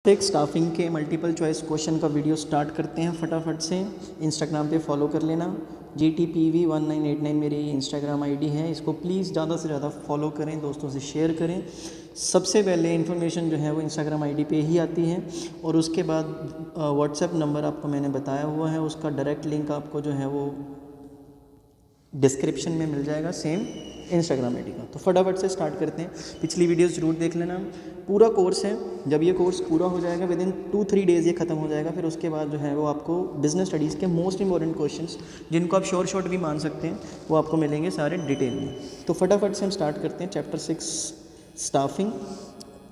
एक स्टाफिंग के multiple choice question का वीडियो स्टार्ट करते हैं फटाफट से। इंस्टाग्राम पे फॉलो कर लेना, GTPV1989 मेरी इंस्टाग्राम आईडी है। इसको प्लीज़ ज़्यादा से ज़्यादा फॉलो करें, दोस्तों से शेयर करें। सबसे पहले इन्फॉर्मेशन जो है वो इंस्टाग्राम आईडी पे ही आती है और उसके बाद व्हाट्सएप नंबर आपको मैंने बताया हुआ है, उसका डायरेक्ट लिंक आपको जो है वो डिस्क्रिप्शन में मिल जाएगा, सेम इंस्टाग्राम आईडी का। तो फटाफट से स्टार्ट करते हैं। पिछली वीडियोस जरूर देख लेना। पूरा कोर्स है, जब ये कोर्स पूरा हो जाएगा विद इन 2-3 डेज़ ये ख़त्म हो जाएगा। फिर उसके बाद जो है वो आपको बिजनेस स्टडीज़ के मोस्ट इंपॉर्टेंट क्वेश्चंस, जिनको आप शॉर्ट भी मान सकते हैं, वो आपको मिलेंगे सारे डिटेल में। तो फटाफट से हम स्टार्ट करते हैं चैप्टर 6 स्टाफिंग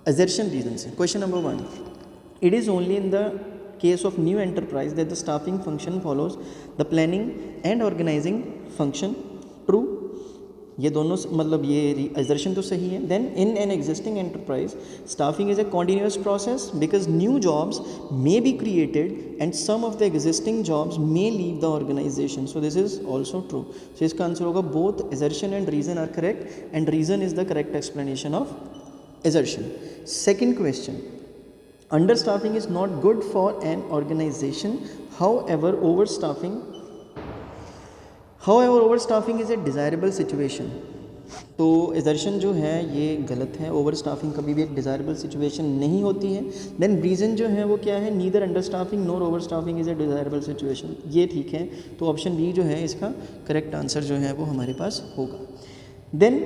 असर्शन रीजन से। Question number 1, it is only in the case of new enterprise that the staffing function follows the planning and organizing function. True, ये दोनों मतलब ये assertion तो सही है। Then in an existing enterprise staffing is a continuous process because new jobs may be created and some of the existing jobs may leave the organization. So this is also true. So इसका answer होगा both assertion and reason are correct and reason is the correct explanation of assertion. Second question, understaffing is not good for an organization. However, overstaffing is a desirable situation. तो assertion जो है ये गलत है। overstaffing कभी भी एक desirable situation नहीं होती है। then reason जो है वो क्या है, neither understaffing nor overstaffing is a desirable situation, ये ठीक है। तो ऑप्शन बी जो है इसका करेक्ट आंसर जो है वो हमारे पास होगा। then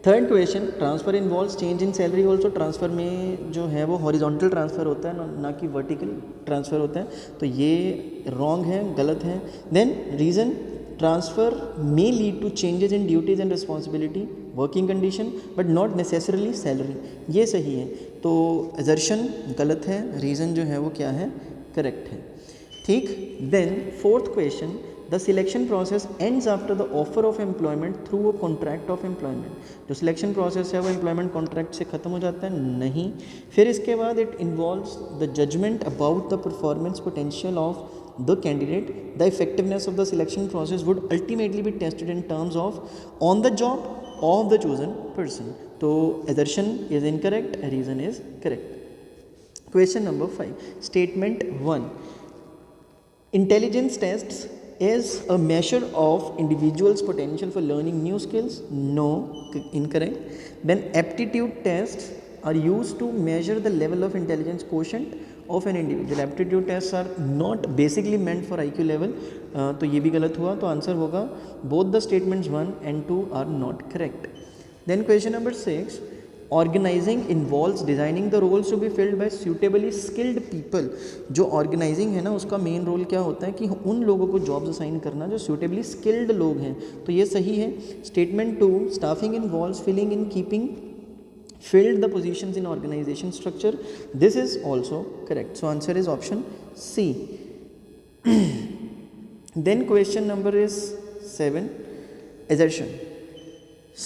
third question, transfer involves change in salary also. Transfer में जो है वो हॉरिजॉन्टल ट्रांसफ़र होता है, ना कि वर्टिकल ट्रांसफ़र होता है। तो ये रॉन्ग है, गलत है। Then reason, transfer may lead to changes in duties and responsibility, working condition, but not necessarily salary, ये सही है। तो असर्शन गलत है, रीज़न जो है वो क्या है, करेक्ट है। ठीक। Then fourth question, the selection process ends after the offer of employment through a contract of employment. जो सिलेक्शन प्रोसेस है वो एम्प्लॉयमेंट कॉन्ट्रैक्ट से ख़त्म हो जाता है, नहीं। फिर इसके बाद it involves the judgement about the performance potential of the candidate. The effectiveness of the selection process would ultimately be tested in terms of on the job of the chosen person. So assertion is incorrect, reason is correct. Question number 5, statement 1, intelligence tests is a measure of individual's potential for learning new skills. No, incorrect. Then aptitude tests are used to measure the level of intelligence quotient of an individual. Aptitude tests are not basically meant for IQ level. तो ये भी गलत हुआ। तो answer होगा both the statements 1 and 2 are not correct. Then question number 6, organising involves designing the roles to be filled by suitably skilled people. जो organising है ना, उसका मेन रोल क्या होता है कि उन लोगों को जॉब्स असाइन करना जो सूटेबली स्किल्ड लोग हैं। तो ये सही है। Statement 2, staffing involves filling in keeping filled the positions in organization structure. This is also correct. So answer is option C. Then question number is 7, assertion.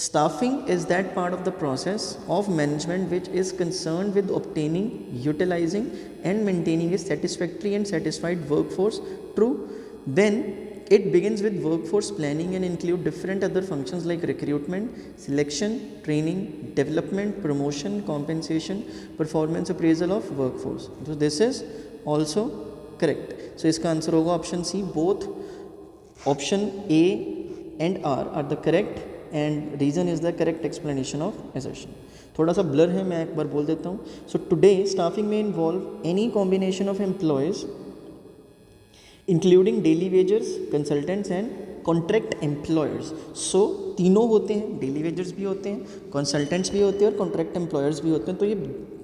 Staffing is that part of the process of management which is concerned with obtaining, utilizing and maintaining a satisfactory and satisfied workforce. True. Then it begins with workforce planning and include different other functions like recruitment, selection, training, development, promotion, compensation, performance appraisal of workforce. So this is also correct. So इसका answer होगा option C. Both option A and R are the correct and reason is the correct explanation of assertion. थोड़ा सा blur है, मैं एक बार बोल देता हूँ। So today staffing may involve any combination of employees including daily wagers, consultants and contract employers. So तीनों होते हैं, डेली वेजर्स भी होते हैं, कंसल्टेंट्स भी होते हैं और कॉन्ट्रैक्ट एम्प्लॉयर्स भी होते हैं। तो ये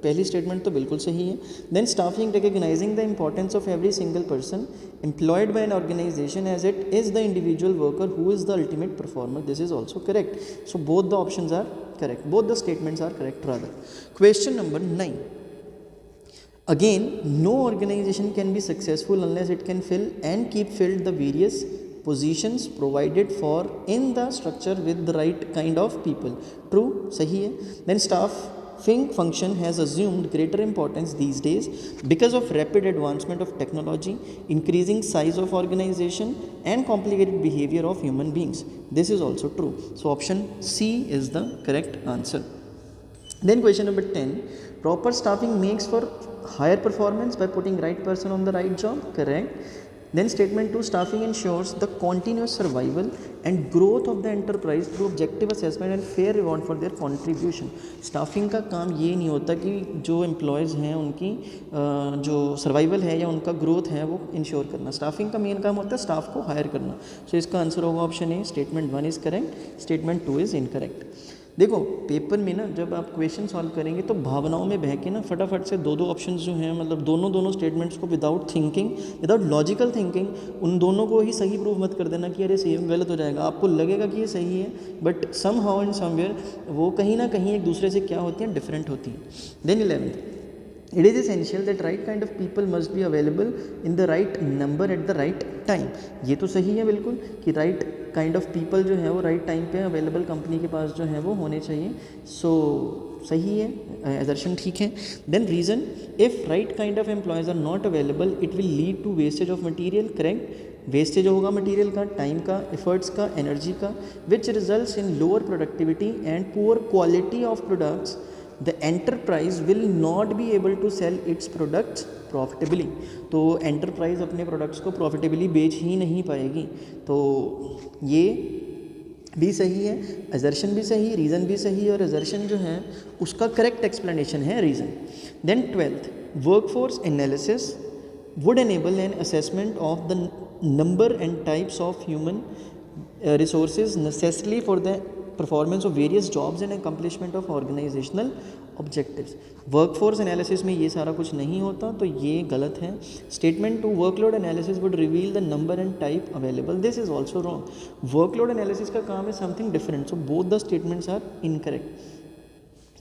पहली स्टेटमेंट तो बिल्कुल सही है। Then staffing recognising the importance of every single person employed by an organisation as it is the individual worker who is the ultimate performer. This is also correct. So both the options are correct, both the statements are correct rather. Question number 9, again, no organization can be successful unless it can fill and keep filled the various positions provided for in the structure with the right kind of people. True, सही है। Then staffing function has assumed greater importance these days because of rapid advancement of technology, increasing size of organization and complicated behavior of human beings. This is also true. So option C is the correct answer. Then question number 10, proper staffing makes for higher performance by putting right person on the right job, correct. Then statement 2, staffing ensures the continuous survival and growth of the enterprise through objective assessment and fair reward for their contribution. Staffing का काम ये नहीं होता कि जो employees हैं उनकी जो सर्वाइवल है या उनका ग्रोथ है वो इंश्योर करना. स्टाफिंग का मेन काम होता है स्टाफ को हायर करना. सो इसका आंसर होगा option A, statement 1 is correct, statement 2 is incorrect. देखो पेपर में ना जब आप क्वेश्चन सॉल्व करेंगे तो भावनाओं में बह के ना फटाफट से दो ऑप्शंस जो हैं मतलब दोनों स्टेटमेंट्स को without thinking, without logical thinking उन दोनों को ही सही प्रूव मत कर देना कि अरे सेम गलत हो जाएगा. आपको लगेगा कि ये सही है but somehow and somewhere वो कहीं ना कहीं एक दूसरे से क्या होती हैं, डिफरेंट होती हैं. Then 11th, it is essential that right kind of people must be available in the right number at the right time. ये तो सही है बिल्कुल कि right kind of people जो है वो right time पे अवेलेबल कंपनी के पास जो है वो होने चाहिए. सो सही है, assertion ठीक है. then reason, if right kind of employees are not available it will lead to wastage of material, correct. Wastage होगा मटेरियल का, टाइम का, एफर्ट्स का, एनर्जी का, which results in lower productivity and poor quality of products. The enterprise will not be able to sell its products profitably. तो enterprise अपने products को profitably बेच ही नहीं पाएगी. तो ये भी सही है, assertion भी सही, reason भी सही, और assertion जो है उसका correct explanation है reason. Then 12th, workforce analysis would enable an assessment of the number and types of human resources necessary for the performance of various jobs and accomplishment of organisational objectives. Workforce analysis में ये सारा कुछ नहीं होता तो ये गलत है. Statement 2, workload analysis would reveal the number and type available, this is also wrong. Workload analysis का काम है something different, so both the statements are incorrect.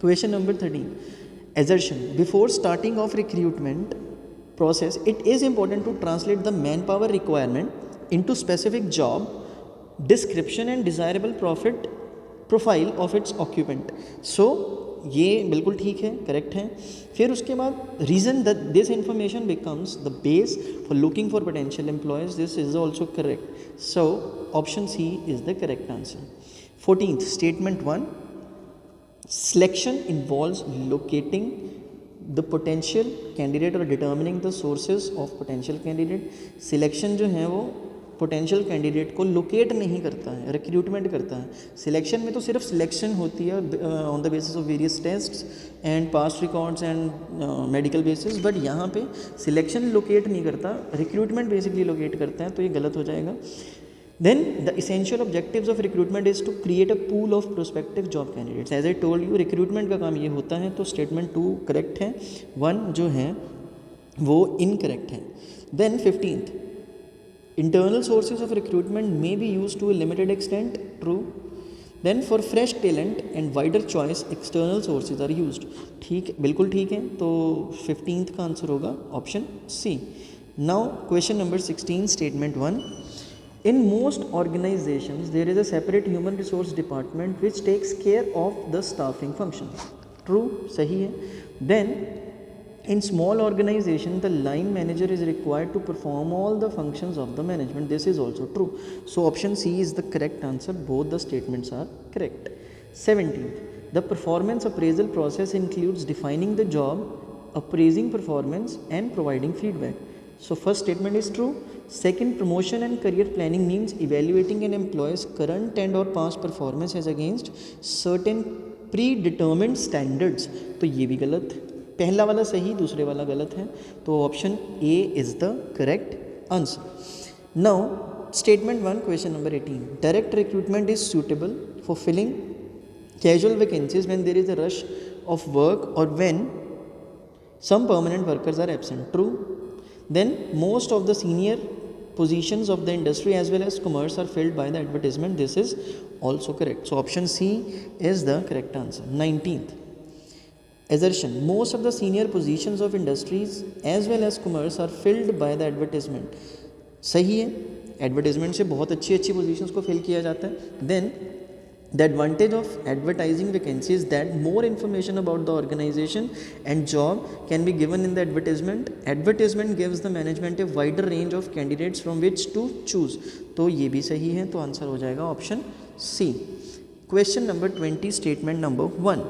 Question number 13, assertion, before starting of recruitment process it is important to translate the manpower requirement into specific job description and desirable profit profile of its occupant. So ये बिल्कुल ठीक है, correct है. फिर उसके बाद reason that this information becomes the base for looking for potential employees, this is also correct. So option C is the correct answer. 14th, statement 1, selection involves locating the potential candidate और determining the sources of potential candidate. Selection जो है वो potential candidate को locate नहीं करता है, recruitment करता है. सिलेक्शन में तो सिर्फ सिलेक्शन होती है on the basis of various tests and past records and medical basis, but यहाँ पे सिलेक्शन लोकेट नहीं करता, रिक्रूटमेंट बेसिकली लोकेट करता है, तो ये गलत हो जाएगा. Then the essential objectives of recruitment is to create a pool of prospective job candidates. As I told you recruitment का काम ये होता है, तो स्टेटमेंट 2 करेक्ट है, 1 जो है वो इनकरेक्ट है. Then 15th, internal sources of recruitment may be used to a limited extent, true. Then for fresh talent and wider choice external sources are used. ठीक, बिल्कुल ठीक है, तो 15th का आंसर होगा option C. Now question number 16, statement 1, in most organizations there is a separate human resource department which takes care of the staffing function, true, सही है. Then in small organization the line manager is required to perform all the functions of the management, this is also true. So option C is the correct answer, both the statements are correct. 17th, the performance appraisal process includes defining the job, appraising performance and providing feedback. So first statement is true. Second, promotion and career planning means evaluating an employee's current and or past performance as against certain predetermined standards, तो ये भी गलत. पहला वाला सही, दूसरे वाला गलत है, तो option A is the correct answer. Now statement 1, question number 18, direct recruitment is suitable for filling casual vacancies when there is a rush of work or when some permanent workers are absent, true. Then most of the senior positions of the industry as well as commerce are filled by the advertisement, this is also correct. So option C is the correct answer. 19th, assertion, most of the senior positions of industries as well as commerce are filled by the advertisement. सही है, advertisement से बहुत अच्छी अच्छी positions को fill किया जाता है. Then the advantage of advertising vacancy is that more information about the organization and job can be given in the advertisement. Advertisement gives the management a wider range of candidates from which to choose. तो ये भी सही है, तो answer हो जाएगा option C. Question number 20, statement number 1,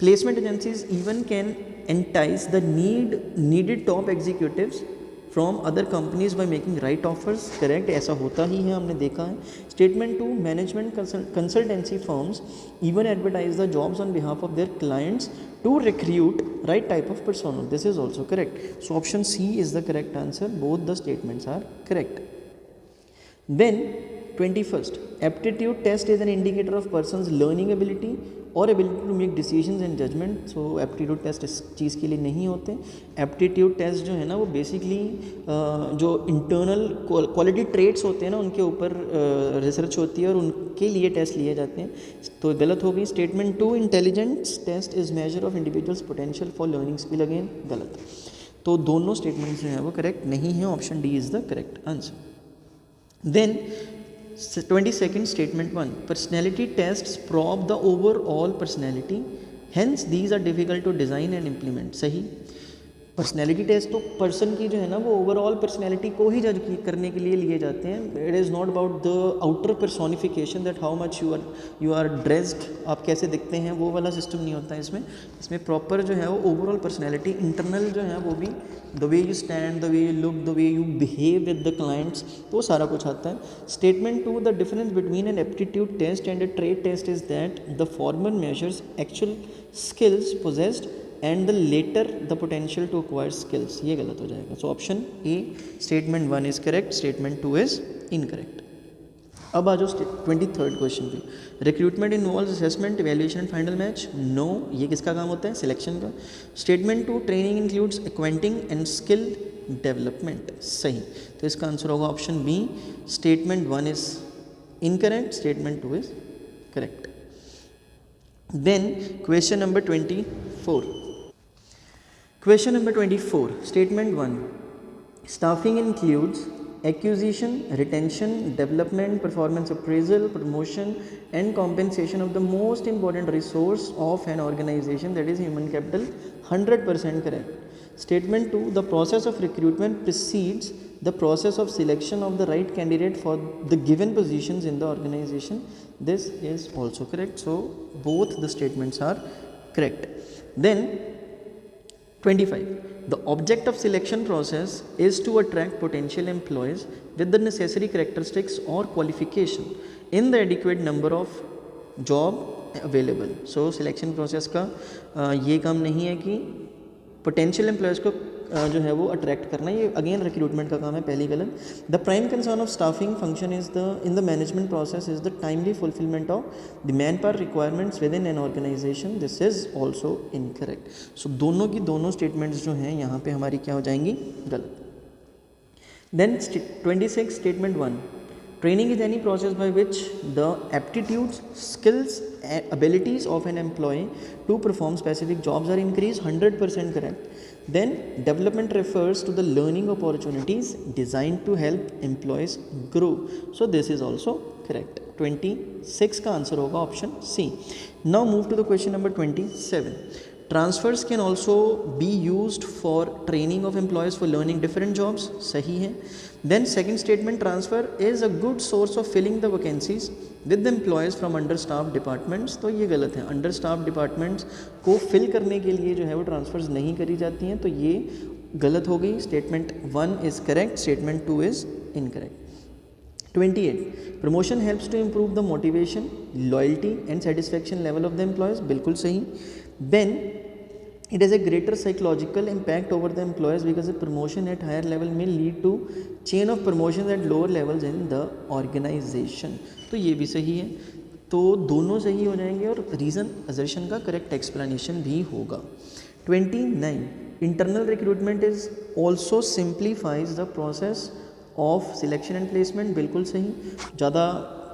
placement agencies even can entice the needed top executives from other companies by making right offers, correct, ऐसा होता ही है, हमने देखा है. Statement 2, management consultancy firms even advertise the jobs on behalf of their clients to recruit right type of personnel. This is also correct. So option C is the correct answer. Both the statements are correct. Then 21st, aptitude test is an indicator of person's learning ability or ability to make decisions and judgment. So aptitude test इस चीज़ के लिए नहीं होते. aptitude test जो है ना वो basically जो इंटरनल क्वालिटी ट्रेट्स होते हैं ना उनके ऊपर रिसर्च होती है और उनके लिए टेस्ट लिए जाते हैं. तो गलत हो गई. Statement 2, intelligence test is measure of individuals potential for learning skill, again गलत. तो दोनों स्टेटमेंट्स जो हैं वो करेक्ट नहीं है. Option D is the correct answer. Then 22nd statement 1, personality tests probe the overall personality, hence these are difficult to design and implement. सही. Personality test तो पर्सन की जो है ना वो ओवरऑल पर्सनैलिटी को ही जज करने के लिए लिए जाते हैं. It is not about the outer personification that how much you are dressed, आप कैसे दिखते हैं, वो वाला सिस्टम नहीं होता है इसमें. इसमें प्रॉपर जो है वो ओवरऑल पर्सनैलिटी, इंटरनल जो है वो भी the way you stand, the way you look, the way you behave with the clients, वो सारा कुछ आता है. Statement 2, the difference between an aptitude test and a trade test is that the former measures actual skills possessed and the latter the potential to acquire skills. ये गलत हो जाएगा. So option A, statement 1 is correct, statement 2 is incorrect. अब आ जाओ 23rd question पे. Recruitment involves assessment, evaluation and final match. No, ये किसका काम होता है? सिलेक्शन का. Statement 2, training includes acquainting and skill development. सही. तो इसका आंसर होगा option B, statement 1 is incorrect, statement 2 is correct. Then question number 24. Question number 24, statement 1, staffing includes acquisition, retention, development, performance appraisal, promotion and compensation of the most important resource of an organization, that is human capital. 100% correct. Statement 2, the process of recruitment precedes the process of selection of the right candidate for the given positions in the organization. This is also correct. So both the statements are correct. Then 25, the object of selection process is to attract potential employees with the necessary characteristics or qualification in the adequate number of job available. So selection process का ये काम नहीं है कि potential employees को जो है वो अट्रैक्ट करना, ये अगेन रिक्रूटमेंट का काम है, पहली गलत. The prime concern of staffing function is the in the management process is the timely fulfilment of the manpower requirements within an organisation. This is also incorrect. So दोनों की दोनों statements जो हैं यहाँ पे हमारी क्या हो जाएंगी? गलत. Then 26, statement 1, training is any process by which the aptitudes, skills, abilities of an employee to perform specific jobs are increased. 100% correct. Then development refers to the learning opportunities designed to help employees grow. So this is also correct. 26 का answer होगा option C. Now move to the question number 27. Transfers can also be used for training of employees for learning different jobs. सही है. Then second statement, transfer is a good source of filling the vacancies with the employees from understaffed departments. तो ये गलत है. understaffed departments को fill करने के लिए जो है वो transfers नहीं करी जाती हैं, तो ये गलत हो गई. Statement 1 is correct, statement 2 is incorrect. 28, promotion helps to improve the motivation, loyalty and satisfaction level of the employees. बिल्कुल सही. Then it has a greater psychological impact over the employees because a promotion at higher level may lead to chain of promotions at lower levels in the organization. तो ये भी सही है. तो दोनों सही हो जाएंगे और रीज़न असर्शन का करेक्ट एक्सप्लेनेशन भी होगा. 29, internal recruitment is also simplifies the process of selection and placement. बिल्कुल सही. ज़्यादा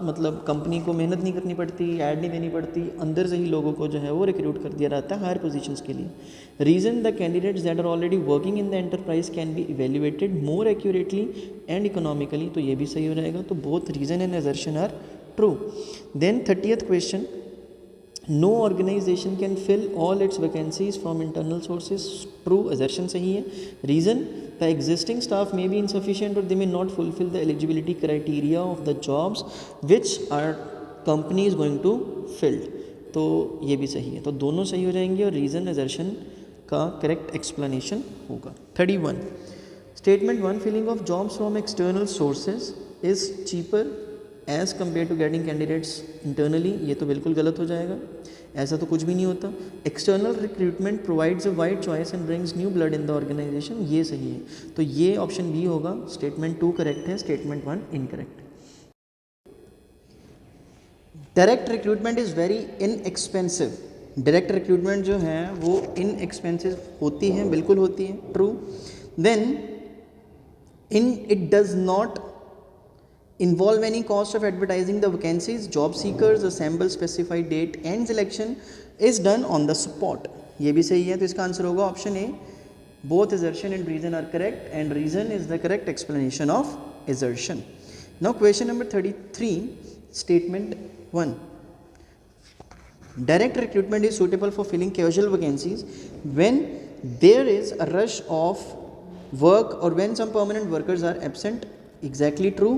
मतलब कंपनी को मेहनत नहीं करनी पड़ती, ऐड नहीं देनी पड़ती, अंदर से ही लोगों को जो है वो रिक्रूट कर दिया जाता है हायर पोजीशंस के लिए. Reason, the candidates that are already working in the enterprise can be evaluated more accurately and economically. तो ये भी सही हो जाएगा. तो both reason and assertion are true. Then 30th question, no organisation can fill all its vacancies from internal sources. True, assertion सही है. Reason, the existing staff may be insufficient or they may not fulfill the eligibility criteria of the jobs which our company is going to fill. तो ये भी सही है. तो दोनों सही हो जाएंगे और रीज़न असर्शन का करेक्ट एक्सप्लेनेशन होगा। 31 statement 1 filling of jobs from external sources is cheaper as compare to getting candidates internally, ये तो बिल्कुल गलत हो जाएगा, ऐसा तो कुछ भी नहीं होता। External recruitment provides a wide choice and brings new blood in the organisation, ये सही है, तो ये ऑप्शन बी होगा। स्टेटमेंट 2 करेक्ट है, statement 1 incorrect. Direct recruitment is very inexpensive, direct recruitment जो है वो इनएक्सपेंसिव होती है, बिल्कुल होती है, true. Then it does not involve any cost of advertising the vacancies, job seekers assemble specified date and selection is done on the spot, ये भी सही है, तो इसका आंसर होगा option A. both assertion and reason are correct and reason is the correct explanation of assertion. Now question number 33 statement 1 direct recruitment is suitable for filling casual vacancies when there is a rush of work or when some permanent workers are absent, exactly true.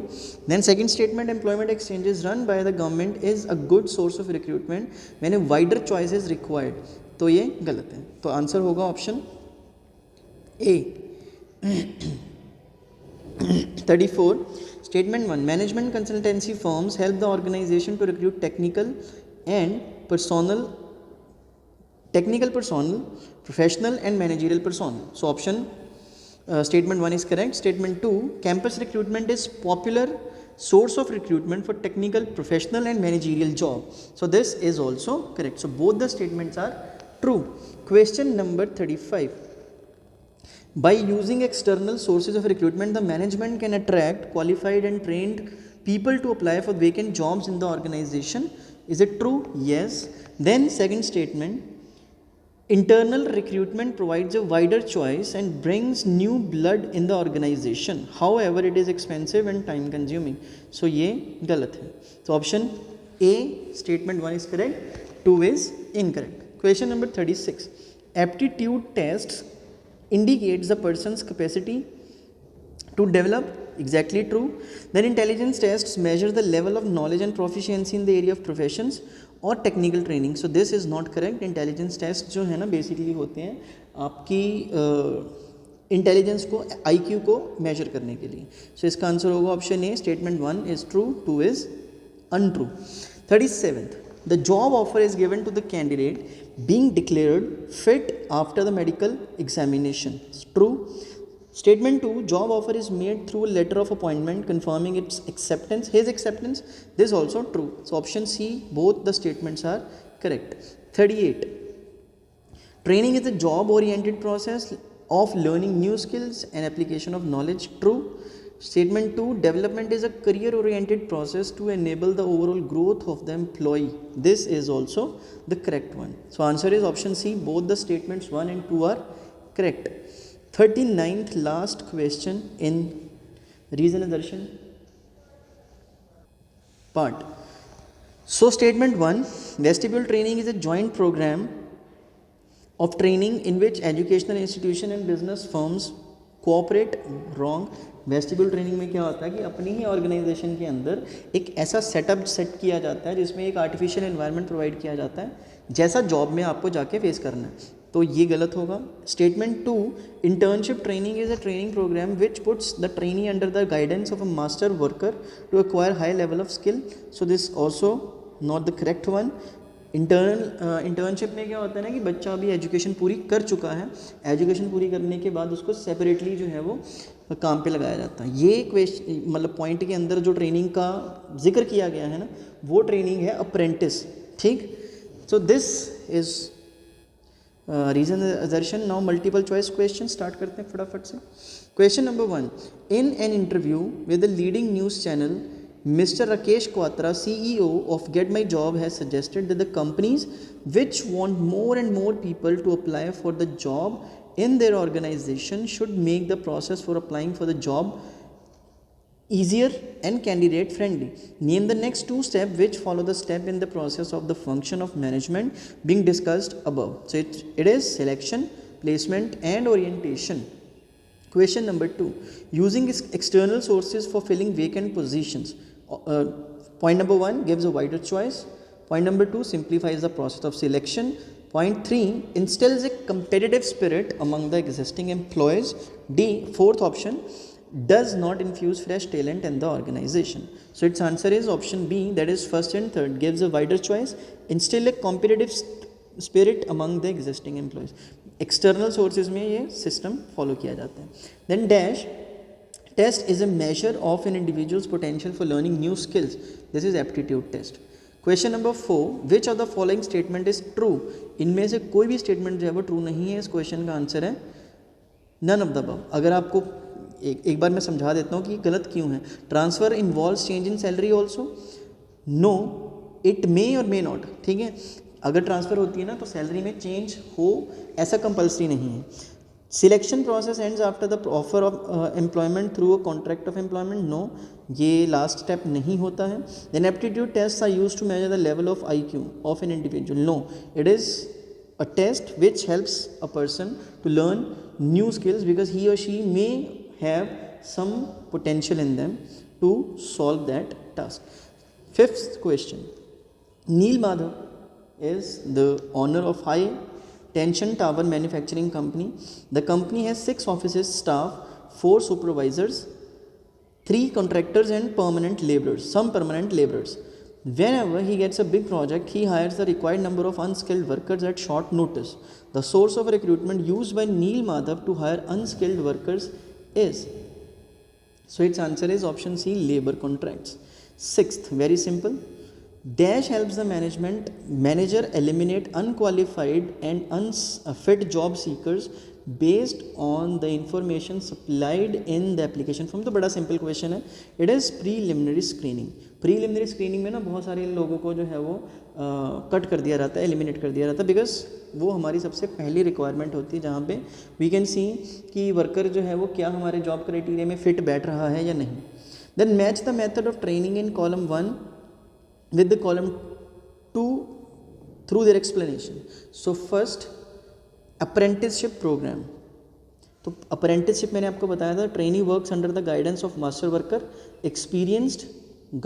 Then second statement employment exchanges run by the government is a good source of recruitment when a wider choice is required, तो ये गलत है, तो answer होगा option A. 34 statement 1 management consultancy firms help the organization to recruit technical personnel, professional and managerial personnel, so option statement 1 is correct. Statement 2 campus recruitment is popular source of recruitment for technical, professional and managerial job, so this is also correct, so both the statements are true. Question number 35 by using external sources of recruitment the management can attract qualified and trained people to apply for vacant jobs in the organization, is it true? Yes. Then second statement internal recruitment provides a wider choice and brings new blood in the organization, however it is expensive and time consuming, so ये गलत है, तो option A statement 1 is correct, 2 is incorrect. Question number 36 aptitude tests indicates the person's capacity to develop, exactly true. Then intelligence tests measure the level of knowledge and proficiency in the area of professions और technical training, so this is not correct. Intelligence test जो है ना basically होते हैं आपकी intelligence को, IQ को major करने के लिए, सो इसका आंसर होगा option A statement 1 is true, 2 is untrue. 37 the job offer is given to the candidate being declared fit after the medical examination, true. Statement 2 job offer is made through a letter of appointment confirming its acceptance, his acceptance, this is also true, so option C both the statements are correct. 38 training is a job oriented process of learning new skills and application of knowledge, true. Statement 2 development is a career oriented process to enable the overall growth of the employee, this is also the correct one, so answer is option C both the statements 1 and 2 are correct. 39th last question in reason assertion part. So statement 1 vestibule training is a joint program of training in which educational institution and business firms cooperate, wrong. Vestibule training में क्या होता है कि अपनी ही organisation के अंदर एक ऐसा सेटअप सेट किया जाता है जिसमें एक आर्टिफिशियल एनवायरनमेंट प्रोवाइड किया जाता है जैसा जॉब में आपको जाके फेस करना है, तो ये गलत होगा. Statement 2 internship training is a training programme which puts the trainee under the guidance of a master worker to acquire high level of skill, so this also not the correct one. Internship में क्या होता है ना कि बच्चा अभी education पूरी कर चुका है, एजुकेशन पूरी करने के बाद उसको सेपरेटली जो है वो काम पे लगाया जाता है. ये क्वेश्चन मतलब पॉइंट के अंदर जो ट्रेनिंग का जिक्र किया गया है ना वो ट्रेनिंग है अप्रेंटिस, ठीक. So this is reason assertion. Now multiple choice question start करते हैं फटाफट से. Question number 1, in an interview with the leading news channel Mr. Rakesh Kwatra, CEO of Get My Job, has suggested that the companies which want more and more people to apply for the job in their organization should make the process for applying for the job easier and candidate friendly. Name the next 2 steps which follow the step in the process of the function of management being discussed above. So it is selection, placement and orientation. Question number 2, using external sources for filling vacant positions. Point number 1 gives a wider choice. Point number 2 simplifies the process of selection. Point 3, instills a competitive spirit among the existing employees. D, fourth option, does not infuse fresh talent in the organization. So its answer is option B, that is first and third, gives a wider choice, instill a competitive spirit among the existing employees. External sources में ये system follow किया जाता है. Then dash, test is a measure of an individual's potential for learning new skills. This is aptitude test. Question number 4, which of the following statement is true. इनमें से कोई भी statement जो है वो ट्रू नहीं है. इस क्वेश्चन का आंसर है नन ऑफ द अबव. अगर आपको एक बार मैं समझा देता हूँ कि गलत क्यों है. Transfer involves change in salary also. No, it may और मे नॉट. ठीक है, अगर ट्रांसफ़र होती है ना तो सैलरी में चेंज हो ऐसा कंपल्सरी नहीं है. Selection process ends after the offer of employment through a contract of employment. No, ये लास्ट स्टेप नहीं होता है. Then aptitude test are use to measure the level of IQ of an individual. No, it is a test which helps a person to learn new skills because he or she may have some potential in them to solve that task. Fifth question, Neel Madhav is the owner of High Tension Tower Manufacturing Company. The company has 6 offices, staff, 4 supervisors, 3 contractors and permanent laborers, some permanent laborers. Whenever he gets a big project, he hires the required number of unskilled workers at short notice. The source of recruitment used by Neil Madhav to hire unskilled workers is, so its answer is option C, labor contracts. Sixth, very simple, dash helps the manager eliminate unqualified and unfit job seekers based on the information supplied in the application form. तो बड़ा simple question है. It is preliminary screening. Preliminary screening में ना बहुत सारे लोगों को जो है वो कट कर दिया जाता है, एलिमिनेट कर दिया जाता है, बिकॉज वो हमारी सबसे पहली रिक्वायरमेंट होती है जहाँ पे वी कैन सी कि वर्कर जो है वो क्या हमारे जॉब क्राइटेरिया में फिट बैठ रहा है या नहीं. Then match the method of training in column 1 with the column 2 through their explanation. So first, apprenticeship program. तो apprenticeship मैंने आपको बताया था, trainee works under the guidance of master worker, experienced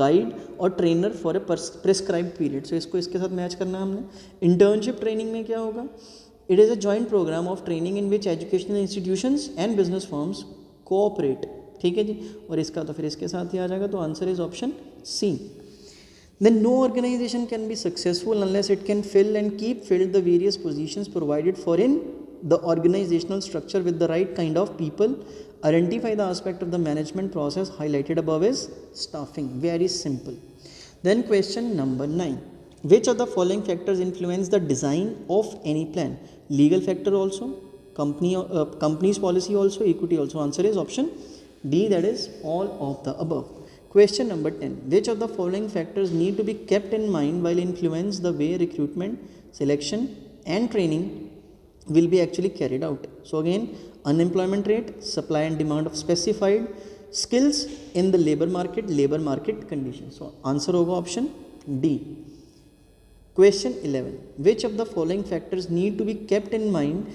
guide और trainer for a prescribed period. So इसको इसके साथ match करना हमने. internship training में क्या होगा? It is a joint program of training in which educational institutions and business firms cooperate. ठीक है जी, और इसका तो फिर इसके साथ ही आ जाएगा. तो answer is option C. Then no organization can be successful unless it can fill and keep filled the various positions provided for in the organizational structure with the right kind of people. Identify the aspect of the management process highlighted above is staffing. Very simple. Then question number 9. Which of the following factors influence the design of any plan? Legal factor also, company's policy also, equity also. Answer is option D, that is all of the above. Question number 10. Which of the following factors need to be kept in mind while influence the way recruitment, selection and training will be actually carried out? So again, unemployment rate, supply and demand of specified skills in the labor market conditions. So answer होगा option D. Question 11. Which of the following factors need to be kept in mind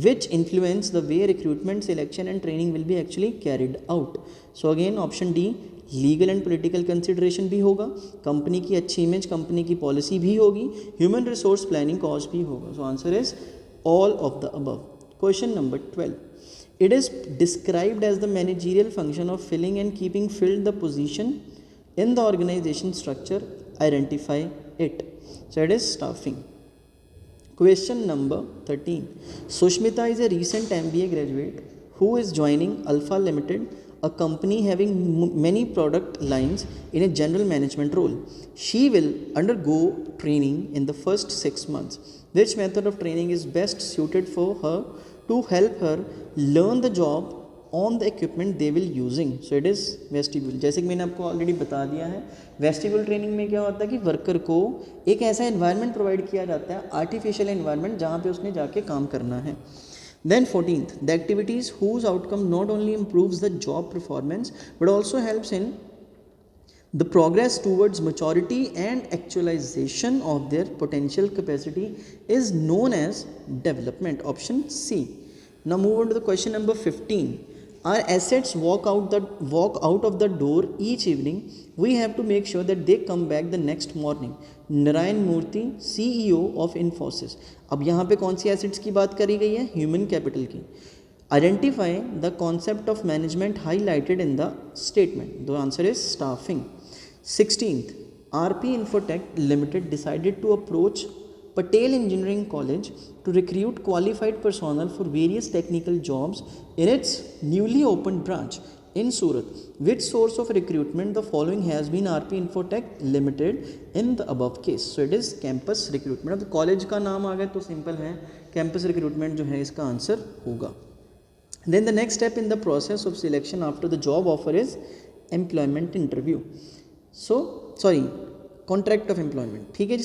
which influence the way recruitment, selection and training will be actually carried out? So again option D, legal and political consideration भी होगा, company की अच्छी image, company की policy भी होगी, human resource planning cost भी होगा. So answer is all of the above. Question number 12. It is described as the managerial function of filling and keeping filled the position in the organisation structure. Identify it. So it is staffing. Question number 13. Sushmita is a recent MBA graduate who is joining Alpha Limited, a company having many product lines in a general management role. She will undergo training in the first 6 months. Which method of training is best suited for her to help her learn the job on the equipment they will using? So it is vestibule. जैसे कि मैंने आपको already बता दिया है, vestibule training में क्या होता है कि वर्कर को एक ऐसा एनवायरनमेंट प्रोवाइड किया जाता है, आर्टिफिशियल एनवायरनमेंट, जहाँ पे उसने जाके काम करना है. Then 14th, the activities whose outcome not only improves the job performance but also helps in the progress towards maturity and actualization of their potential capacity is known as development. Option C. Now move on to the question number 15. our assets walk out of the door each evening, we have to make sure that they come back the next morning. Narayan Murthy, CEO of Infosys. अब यहाँ पे कौन सी assets की बात करी गई है? Human capital की. Identify the concept of management highlighted in the statement. The answer is staffing. 16th, RP Infotech Limited decided to approach Patel Engineering College to recruit qualified personnel for various technical jobs in its newly opened branch in Surat. Which source of recruitment the following has been RP Infotech Limited in the above case? So it is campus recruitment. अब college का नाम आ गया तो simple है, campus recruitment जो है इसका answer होगा. Then the next step in the process of selection after the job offer is employment interview. So sorry, contract of employment. ठीक है जी,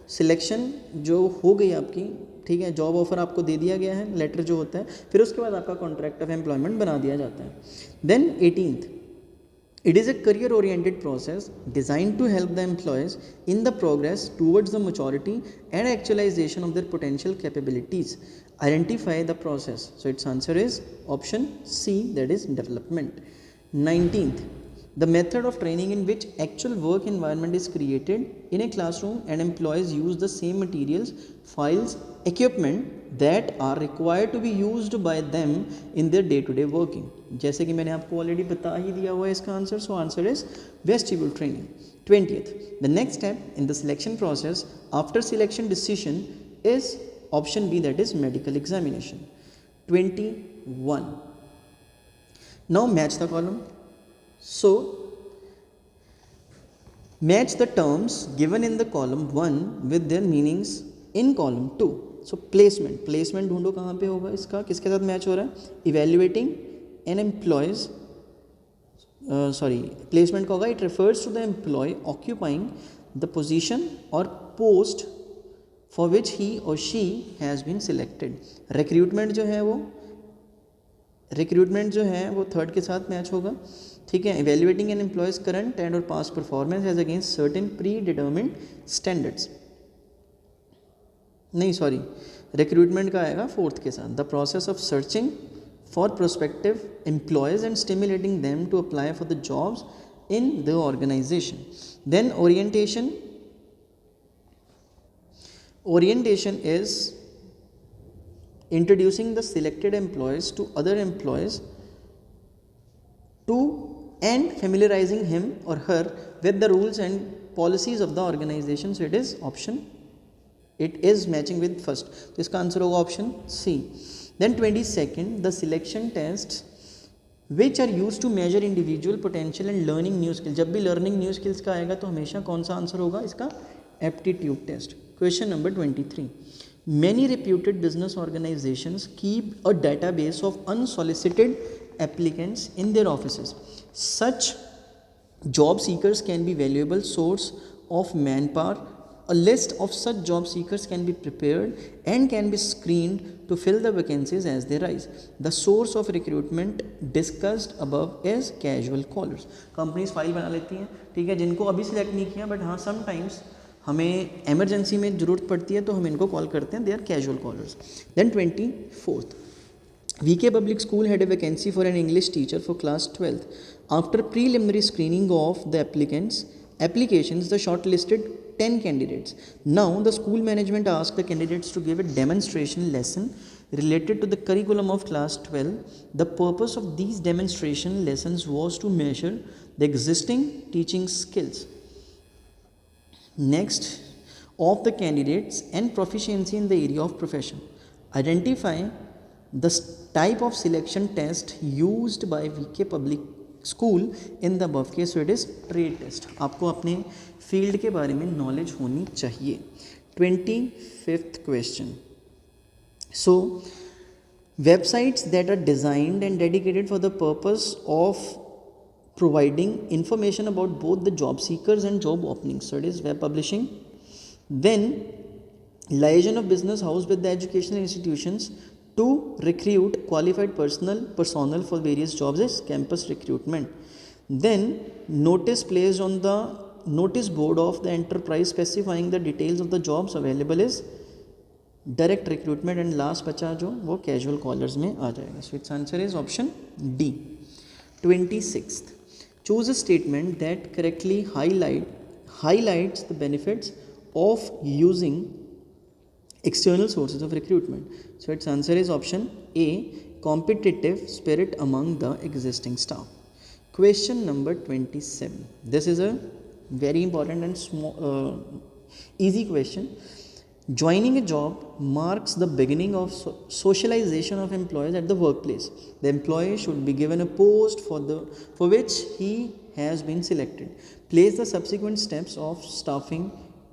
सिलेक्शन जो हो गई आपकी, ठीक है, जॉब ऑफर आपको दे दिया गया है, लेटर जो होता है, फिर उसके बाद आपका कॉन्ट्रैक्ट ऑफ एम्प्लॉयमेंट बना दिया जाता है. Then 18th, it is a career oriented process designed to help the employees in the progress towards the maturity and actualization of their potential capabilities. Identify the process. So its answer is option C, that is development. 19th, the method of training in which actual work environment is created in a classroom and employees use the same materials, files, equipment that are required to be used by them in their day-to-day working. जैसे कि मैंने आपको already बता ही दिया हुआ है इसका answer. So answer is vestibule training. 20th, the next step in the selection process after selection decision is option B, that is medical examination. 21. Now match the column. So match the terms given in the column 1 with their meanings in column 2. So placement ढूंढो कहाँ पे होगा इसका, किसके साथ match हो रहा है? Evaluating an employees, placement का होगा, it refers to the employee occupying the position or post for which he or she has been selected. Recruitment जो है वो थर्ड के साथ मैच होगा. ठीक है, evaluating an employees current and or past performance as against certain predetermined standards. नहीं sorry, recruitment का आएगा फोर्थ के साथ. The process of searching for prospective employees and stimulating them to apply for the jobs in the organisation. Then orientation is introducing the selected employees to other employees to and familiarizing him or her with the rules and policies of the organization. So it is option, it is matching with first. तो इसका answer होगा option C. Then 22nd, the selection tests which are used to measure individual potential and learning new skills. जब भी learning new skills का आएगा तो हमेशा कौन सा आंसर होगा इसका? Aptitude test. Question number 23. Many reputed business organizations keep a database of unsolicited applicants in their offices. Such job seekers can be valuable source of manpower. A list of such job seekers can be prepared and can be screened to fill the vacancies as they rise. The source of recruitment discussed above is casual callers. Companies file बना लेती हैं, ठीक है, जिनको अभी select नहीं किया, but हाँ समटाइम्स हमें एमरजेंसी में ज़रूरत पड़ती है तो हम इनको कॉल करते हैं. They are casual callers. Then 24th, VK Public School had a vacancy for an English teacher for class 12th. After preliminary screening of the applications, the shortlisted 10 candidates. Now the school management asked the candidates to give a demonstration lesson related to the curriculum of class 12. The purpose of these demonstration lessons was to measure the existing teaching skills. Next, of the candidates and proficiency in the area of profession. Identify the type of selection test used by VK Public School in the above case. So it is trade test. आपको अपने field के बारे में knowledge होनी चाहिए. 25th question. So websites that are designed and dedicated for the purpose of providing information about both the job seekers and job openings. So it is web publishing. Then liaison of business house with the educational institutions to recruit qualified personnel for various jobs is campus recruitment. Then notice placed on the notice board of the enterprise specifying the details of the jobs available is direct recruitment, and last बचा जो वो casual callers में आ जाएगा. So it's answer is option D. 26th, choose a statement that correctly highlights the benefits of using external sources of recruitment. So its answer is option A, competitive spirit among the existing staff. Question number 27. This is a very important and easy question. Joining a job marks the beginning of socialization of employees at the workplace. The employee should be given a post for which he has been selected. Place the subsequent steps of staffing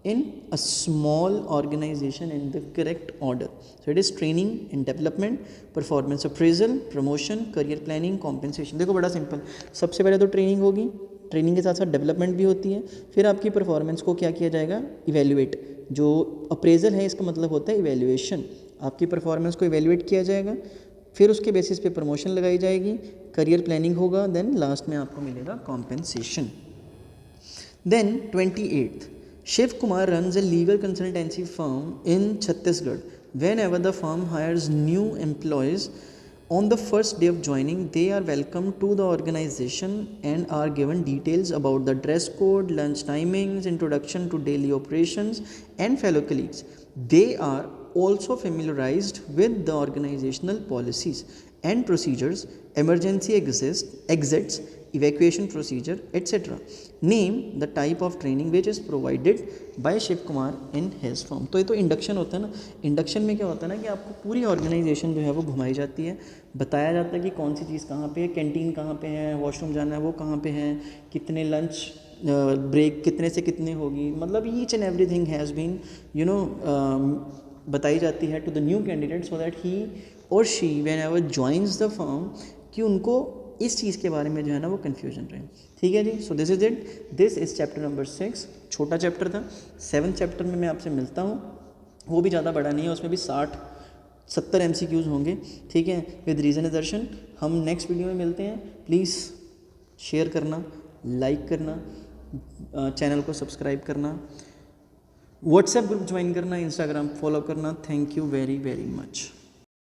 in a small organization in the correct order. So it is training and development, performance appraisal, promotion, career planning, compensation. देखो बड़ा simple. सबसे पहले तो training होगी, training के साथ साथ development भी होती है. फिर आपकी परफॉर्मेंस को क्या किया जाएगा, इवेल्युएट. जो अप्रेजल है इसका मतलब होता है इवेल्युएशन. आपकी परफॉर्मेंस को इवेल्युएट किया जाएगा, फिर उसके बेसिस पे प्रमोशन लगाई जाएगी, करियर प्लानिंग होगा, देन लास्ट में आपको मिलेगा compensation. Then 28th, Shiv Kumar runs a legal consultancy firm in Chhattisgarh. Whenever the firm hires new employees, on the first day of joining, they are welcomed to the organization and are given details about the dress code, lunch timings, introduction to daily operations, and fellow colleagues. They are also familiarized with the organizational policies and procedures, emergency exits, evacuation procedure, etc. Name the type of training which is provided by Shiv Kumar in his firm. तो ये तो induction होता है ना. Induction में क्या होता है ना कि आपको पूरी ऑर्गेनाइजेशन जो है वो घुमाई जाती है, बताया जाता है कि कौन सी चीज़ कहाँ पे है, कैंटीन कहाँ पे है, वॉशरूम जाना है वो कहाँ पे है, कितने लंच ब्रेक कितने से कितने होगी. मतलब each and everything has been बताई जाती है to the new candidate, so that he or she whenever joins the firm कि उनको इस चीज़ के बारे में जो है ना वो कन्फ्यूजन रहे. ठीक है जी. So this is it. This is chapter number 6. छोटा चैप्टर था. 7th चैप्टर में मैं आपसे मिलता हूँ. वो भी ज़्यादा बड़ा नहीं है, उसमें भी 60-70 MCQs होंगे. ठीक है, विद रीज़न दर्शन. हम नेक्स्ट वीडियो में मिलते हैं. प्लीज़ शेयर करना, लाइक करना, चैनल को सब्सक्राइब करना, व्हाट्सएप ग्रुप ज्वाइन करना, इंस्टाग्राम फॉलो करना. Thank you very very much.